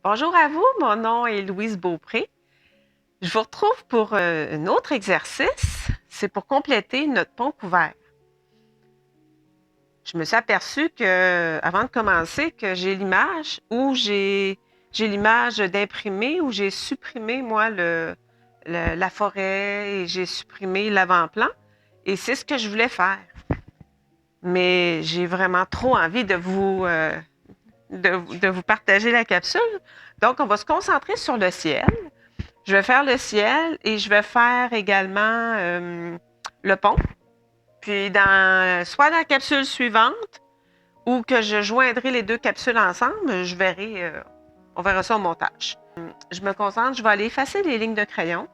Bonjour à vous, mon nom est Louise Beaupré. Je vous retrouve pour un autre exercice. C'est pour compléter notre pont couvert. Je me suis aperçue que, avant de commencer, que j'ai l'image où j'ai l'image d'imprimé où j'ai supprimé, moi, la forêt et j'ai supprimé l'avant-plan. Et c'est ce que je voulais faire. Mais j'ai vraiment trop envie de vous partager la capsule. Donc, on va se concentrer sur le ciel. Je vais faire le ciel et je vais faire également le pont. Puis, soit dans la capsule suivante ou que je joindrai les deux capsules ensemble, on verra ça au montage. Je me concentre, je vais aller effacer les lignes de crayon.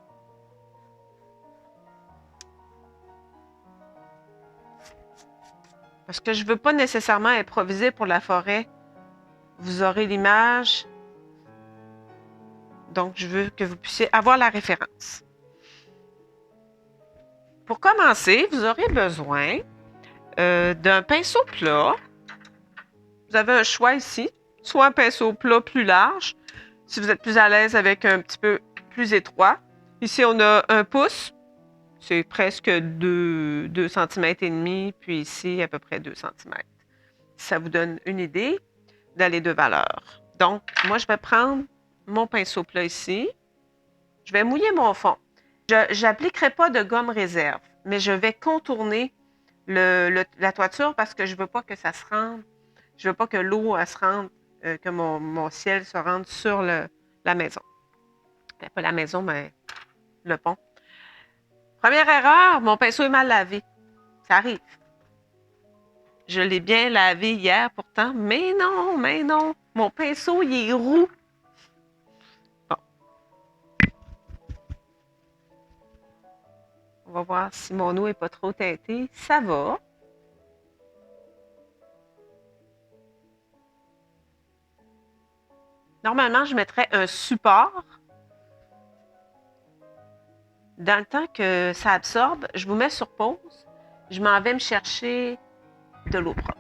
Parce que je ne veux pas nécessairement improviser pour la forêt. Vous aurez l'image. Donc, je veux que vous puissiez avoir la référence. Pour commencer, vous aurez besoin d'un pinceau plat. Vous avez un choix ici, soit un pinceau plat plus large, si vous êtes plus à l'aise avec un petit peu plus étroit. Ici, on a 1 pouce, c'est presque 2 cm et demi, puis ici, à peu près 2 cm. Ça vous donne une idée dans les deux valeurs. Donc, moi, je vais prendre mon pinceau plat ici. Je vais mouiller mon fond. Je n'appliquerai pas de gomme réserve, mais je vais contourner la toiture parce que je ne veux pas que ça se rende. Je ne veux pas que l'eau se rende, que mon ciel se rende sur la maison. Pas la maison, mais le pont. Première erreur, mon pinceau est mal lavé. Ça arrive. Je l'ai bien lavé hier pourtant, mais non, mais non. Mon pinceau, il est roux. Bon, on va voir si mon eau n'est pas trop teintée. Ça va. Normalement, je mettrais un support. Dans le temps que ça absorbe, je vous mets sur pause. Je m'en vais me chercher de l'eau propre.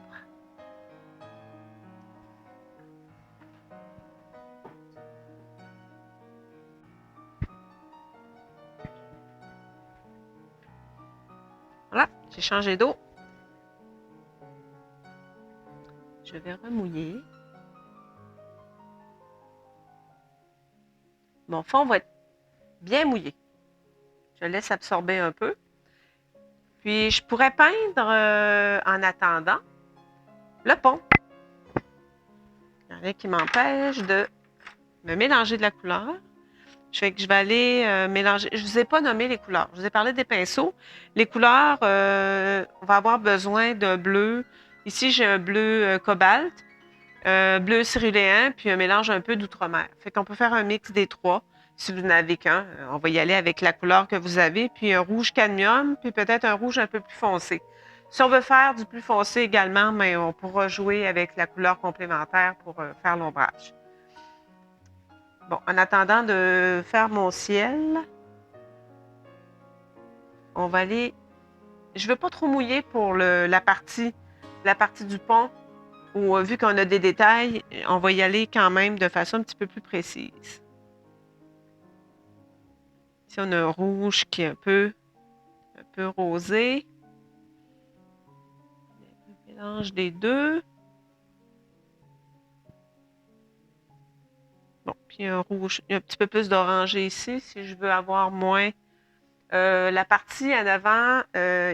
Voilà, j'ai changé d'eau. Je vais remouiller. Mon fond va être bien mouillé. Je laisse absorber un peu. Puis, je pourrais peindre en attendant le pont. Il n'y a rien qui m'empêche de me mélanger de la couleur. Je vais aller mélanger. Je ne vous ai pas nommé les couleurs. Je vous ai parlé des pinceaux. Les couleurs, on va avoir besoin d'un bleu. Ici, j'ai un bleu cobalt, un bleu céruléen, puis un mélange un peu d'outre-mer. Fait qu'on peut faire un mix des trois. Si vous n'avez qu'un, on va y aller avec la couleur que vous avez, puis un rouge cadmium, puis peut-être un rouge un peu plus foncé. Si on veut faire du plus foncé également, mais on pourra jouer avec la couleur complémentaire pour faire l'ombrage. Bon, en attendant de faire mon ciel, on va aller. Je ne veux pas trop mouiller pour la partie du pont où, vu qu'on a des détails, on va y aller quand même de façon un petit peu plus précise. Ici, on a un rouge qui est un peu rosé. Un mélange des deux. Bon, puis un rouge, il y a un petit peu plus d'orangé ici si je veux avoir moins. La partie en avant,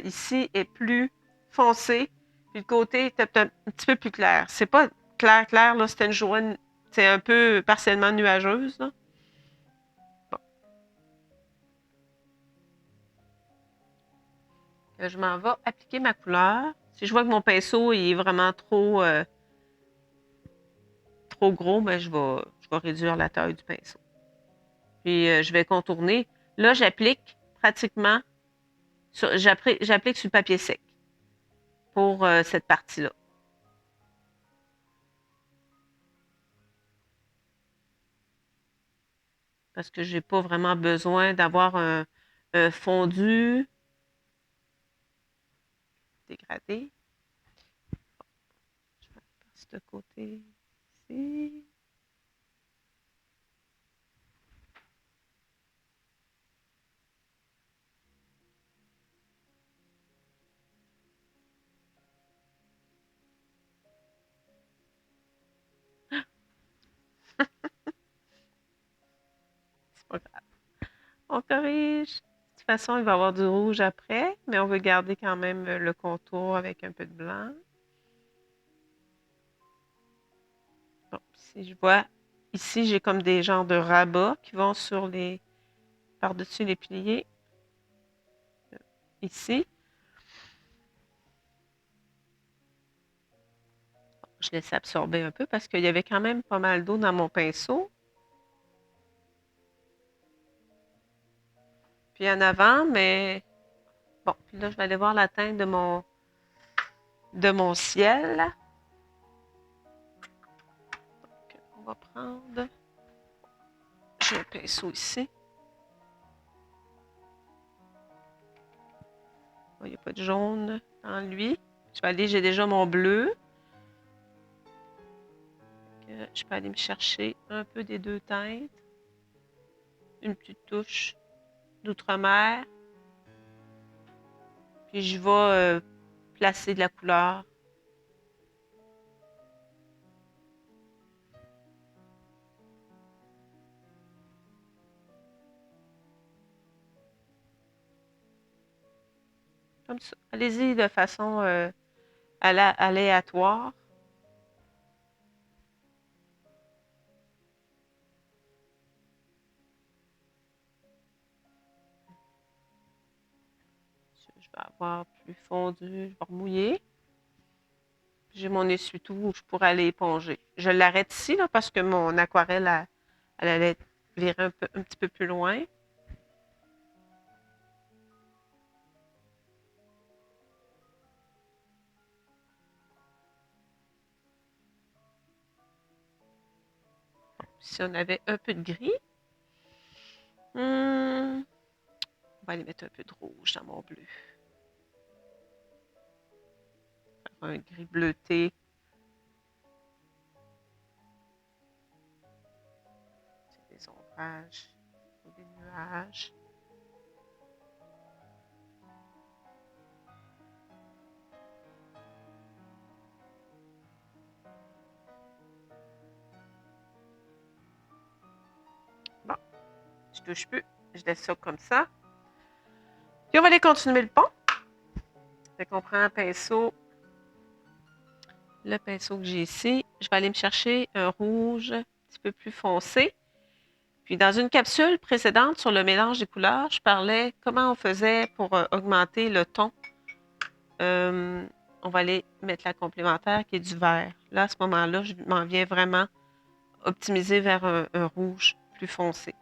ici, est plus foncée. Puis le côté est un petit peu plus clair. C'est pas clair, clair, là, c'était une journée, c'est un peu partiellement nuageuse, là. Bon. Je m'en vais appliquer ma couleur. Si je vois que mon pinceau il est vraiment trop gros, ben je vais réduire la taille du pinceau. Puis je vais contourner. Là, j'applique pratiquement, j'applique sur le papier sec pour cette partie-là. Parce que je n'ai pas vraiment besoin d'avoir un fondu dégradé. Je vais faire ce côté ici. On corrige. De toute façon, il va y avoir du rouge après, mais on veut garder quand même le contour avec un peu de blanc. Bon, si je vois, ici, j'ai comme des genres de rabats qui vont sur les, par-dessus les piliers. Ici. Je laisse absorber un peu parce qu'il y avait quand même pas mal d'eau dans mon pinceau. Puis en avant, mais bon, puis là, je vais aller voir la teinte de mon ciel. Donc, on va prendre. J'ai un pinceau ici. Il n'y a pas de jaune dans lui. Je vais aller, j'ai déjà mon bleu. Je peux aller me chercher un peu des deux teintes. Une petite touche d'outre-mer. Puis je vais placer de la couleur. Comme ça. Allez-y de façon aléatoire. Je vais avoir plus fondu, je vais remouiller. J'ai mon essuie-tout où je pourrais aller éponger. Je l'arrête ici là, parce que mon aquarelle, elle allait virer un petit peu plus loin. Si on avait un peu de gris, on va aller mettre un peu de rouge dans mon bleu. Faire un gris bleuté. C'est des ombrages, des nuages. Bon, je touche plus. Je laisse ça comme ça. Puis on va aller continuer le pont. Fait qu'on prend un pinceau. Le pinceau que j'ai ici, je vais aller me chercher un rouge un petit peu plus foncé. Puis dans une capsule précédente sur le mélange des couleurs, je parlais comment on faisait pour augmenter le ton. On va aller mettre la complémentaire qui est du vert. Là, à ce moment-là, je m'en viens vraiment optimiser vers un rouge plus foncé.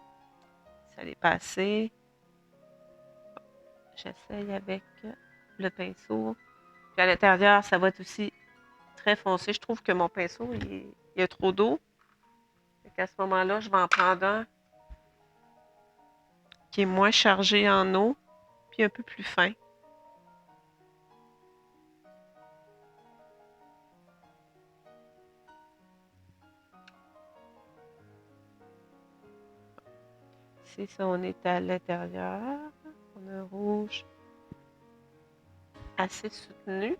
Ça allait passer. J'essaye avec le pinceau. Puis à l'intérieur, ça va être aussi très foncé. Je trouve que mon pinceau, il y a trop d'eau. À ce moment-là, je vais en prendre un qui est moins chargé en eau, puis un peu plus fin. Ici, ça, on est à l'intérieur. On a un rouge assez soutenu.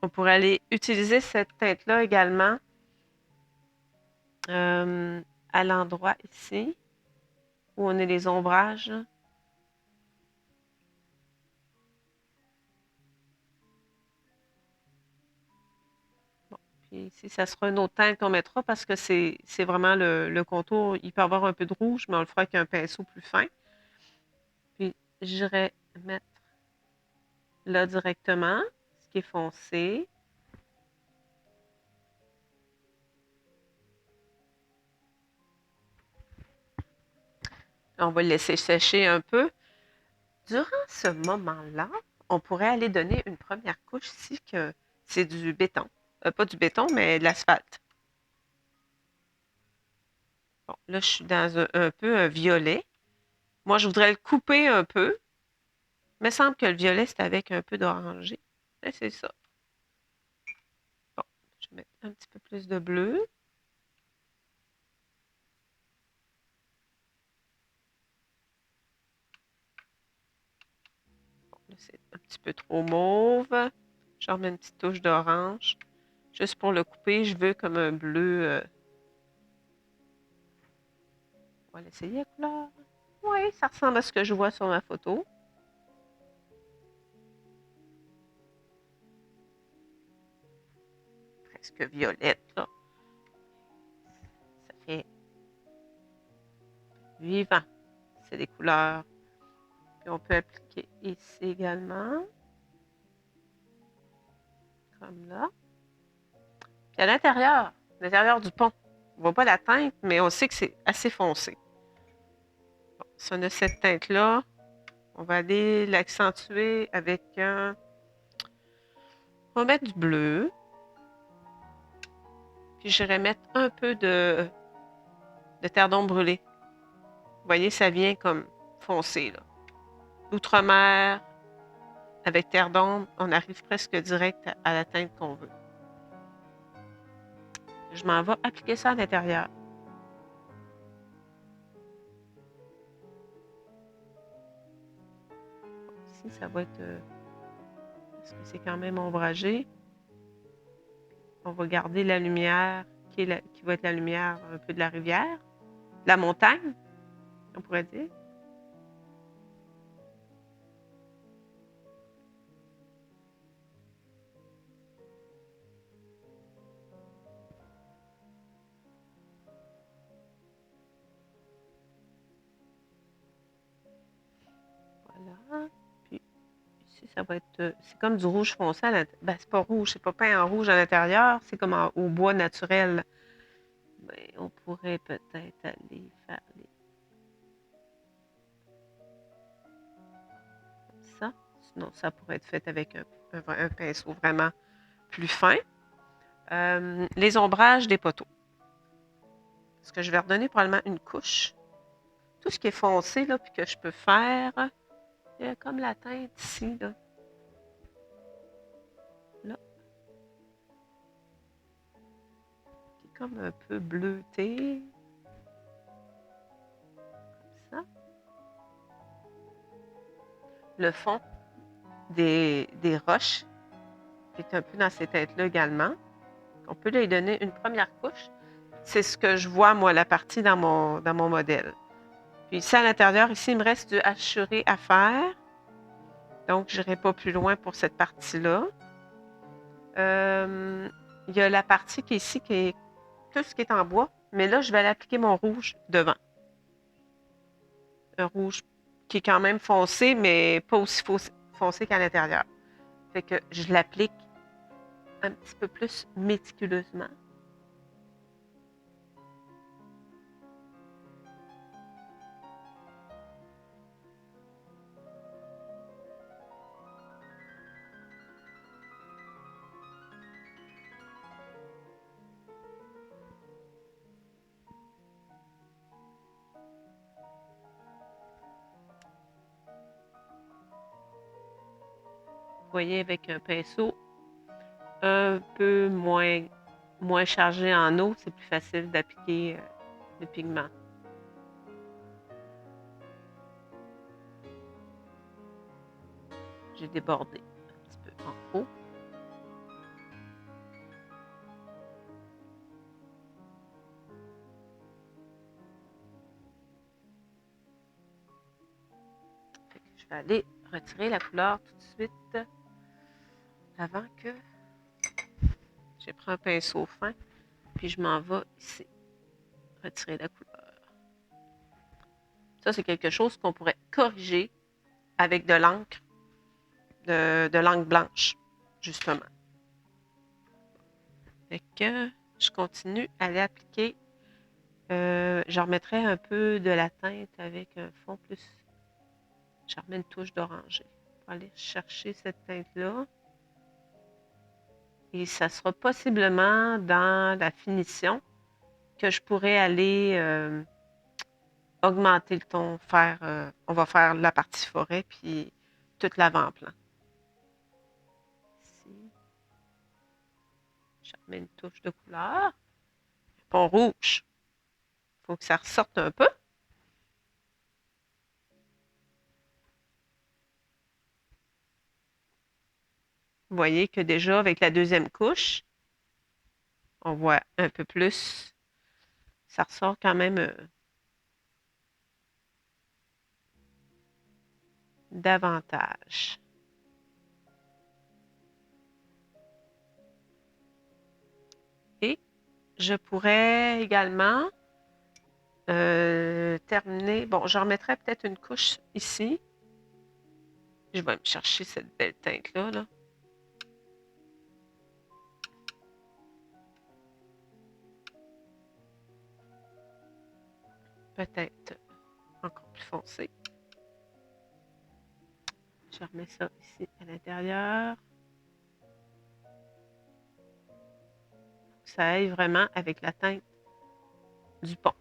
On pourrait aller utiliser cette teinte-là également à l'endroit ici où on a les ombrages. Bon, puis ici, ça sera une autre teinte qu'on mettra parce que c'est vraiment le contour. Il peut avoir un peu de rouge, mais on le fera avec un pinceau plus fin. Puis j'irai mettre là directement ce qui est foncé. On va le laisser sécher un peu. Durant ce moment-là, on pourrait aller donner une première couche ici que c'est du béton. Pas du béton, mais de l'asphalte. Bon, là, je suis dans un peu un violet. Moi, je voudrais le couper un peu. Il me semble que le violet, c'est avec un peu d'orangé. C'est ça. Bon, je vais mettre un petit peu plus de bleu. Bon, là, petit peu trop mauve. Je remets une petite touche d'orange. Juste pour le couper, je veux comme un bleu. On va l'essayer la couleur. Oui, ça ressemble à ce que je vois sur ma photo. Presque violette, là. Ça fait vivant. C'est des couleurs. Puis on peut appliquer ici également. Comme là. Puis à l'intérieur du pont, on ne voit pas la teinte, mais on sait que c'est assez foncé. Bon, si on a cette teinte-là, on va aller l'accentuer avec un... On va mettre du bleu. Puis j'irai mettre un peu de terre d'ombre brûlée. Vous voyez, ça vient comme foncé, là. L'outre-mer, avec terre d'ombre, on arrive presque direct à la teinte qu'on veut. Je m'en vais appliquer ça à l'intérieur. Ici, ça va être... parce que c'est quand même ombragé. On va garder la lumière qui va être la lumière un peu de la rivière. La montagne, on pourrait dire. Voilà. Puis ici, ça va être... c'est comme du rouge foncé à l'intérieur. Ben, c'est pas rouge, c'est pas peint en rouge à l'intérieur. C'est comme au bois naturel. Ben, on pourrait peut-être aller faire comme ça. Sinon, ça pourrait être fait avec un pinceau vraiment plus fin. Les ombrages des poteaux. Parce que je vais redonner probablement une couche. Tout ce qui est foncé, là, puis que je peux faire, il y a comme la teinte ici, là. Là. Qui est comme un peu bleuté. Comme ça. Le fond des roches est un peu dans ces teintes-là également. On peut lui donner une première couche. C'est ce que je vois, moi, la partie dans mon modèle. Puis ici, à l'intérieur, ici, il me reste du hachuré à faire. Donc, je n'irai pas plus loin pour cette partie-là. Il y a la partie qui est ici, qui est tout ce qui est en bois. Mais là, je vais aller appliquer mon rouge devant. Un rouge qui est quand même foncé, mais pas aussi foncé qu'à l'intérieur. Fait que je l'applique un petit peu plus méticuleusement. Vous voyez, avec un pinceau un peu moins chargé en eau, c'est plus facile d'appliquer le pigment. J'ai débordé un petit peu en haut. Je vais aller retirer la couleur tout de suite avant que je prends un pinceau fin, puis je m'en vais ici retirer la couleur. Ça, c'est quelque chose qu'on pourrait corriger avec de l'encre, de l'encre blanche, justement. Fait que je continue à aller appliquer. Je remettrai un peu de la teinte avec un fond plus. Je remets une touche d'oranger pour aller chercher cette teinte-là. Et ça sera possiblement dans la finition que je pourrais aller augmenter le ton, on va faire la partie forêt puis tout l'avant-plan. Ici, je remets une touche de couleur. Pont rouge. Il faut que ça ressorte un peu. voyez que déjà, avec la deuxième couche, on voit un peu plus. Ça ressort quand même davantage. Et je pourrais également terminer. Bon, j'en remettrai peut-être une couche ici. Je vais me chercher cette belle teinte-là. Là. Peut-être encore plus foncé. Je remets ça ici à l'intérieur. Ça aille vraiment avec la teinte du pont.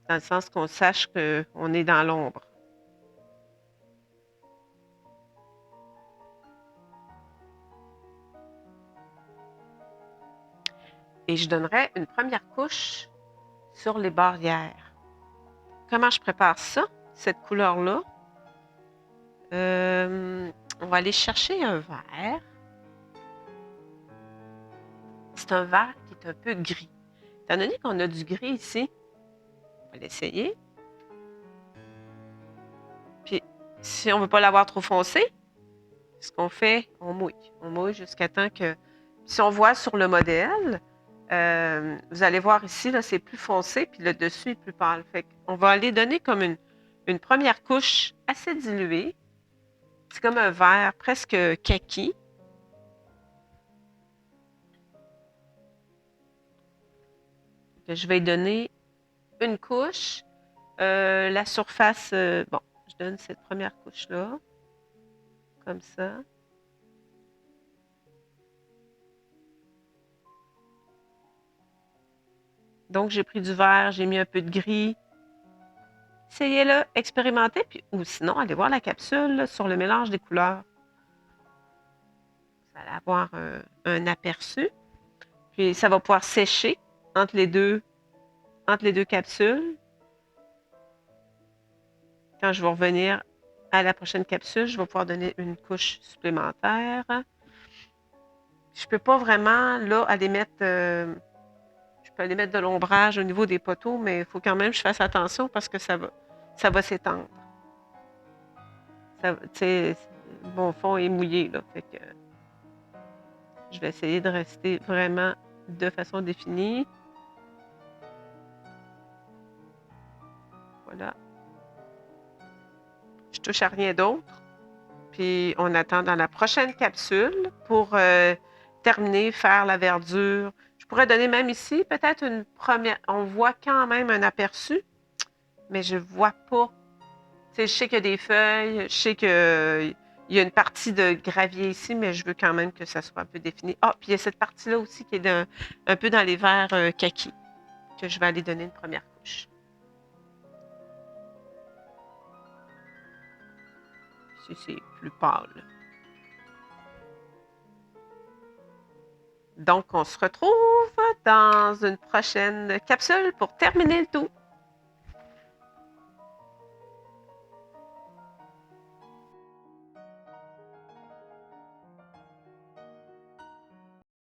Dans le sens qu'on sache qu'on est dans l'ombre. Et je donnerai une première couche sur les barrières. Comment je prépare ça, cette couleur-là? On va aller chercher un vert. C'est un vert qui est un peu gris. Étant donné qu'on a du gris ici, on va l'essayer. Puis, si on ne veut pas l'avoir trop foncé, ce qu'on fait, on mouille. On mouille jusqu'à temps que... Si on voit sur le modèle, vous allez voir ici, là, c'est plus foncé, puis le dessus est plus pâle. Fait qu'on va aller donner comme une première couche assez diluée. C'est comme un vert presque kaki. Je vais donner une couche. La surface, bon, je donne cette première couche-là, comme ça. Donc, j'ai pris du vert, j'ai mis un peu de gris. Essayez-le, expérimentez, puis, ou sinon, allez voir la capsule là, sur le mélange des couleurs. Vous allez avoir un aperçu. Puis, ça va pouvoir sécher entre les deux capsules. Quand je vais revenir à la prochaine capsule, je vais pouvoir donner une couche supplémentaire. Je ne peux pas vraiment, là, aller mettre... je peux aller mettre de l'ombrage au niveau des poteaux, mais il faut quand même que je fasse attention parce que ça va s'étendre. Mon fond est mouillé, là. Fait que je vais essayer de rester vraiment de façon définie. Voilà. Je touche à rien d'autre. Puis on attend dans la prochaine capsule pour terminer, faire la verdure. Je pourrais donner même ici peut-être une première. On voit quand même un aperçu, mais je ne vois pas. Je sais qu'il y a des feuilles, je sais qu'il y a une partie de gravier ici, mais je veux quand même que ça soit un peu défini. Ah, puis il y a cette partie-là aussi qui est un peu dans les verts kaki, que je vais aller donner une première couche. Ici, c'est plus pâle. Donc, on se retrouve dans une prochaine capsule pour terminer le tout.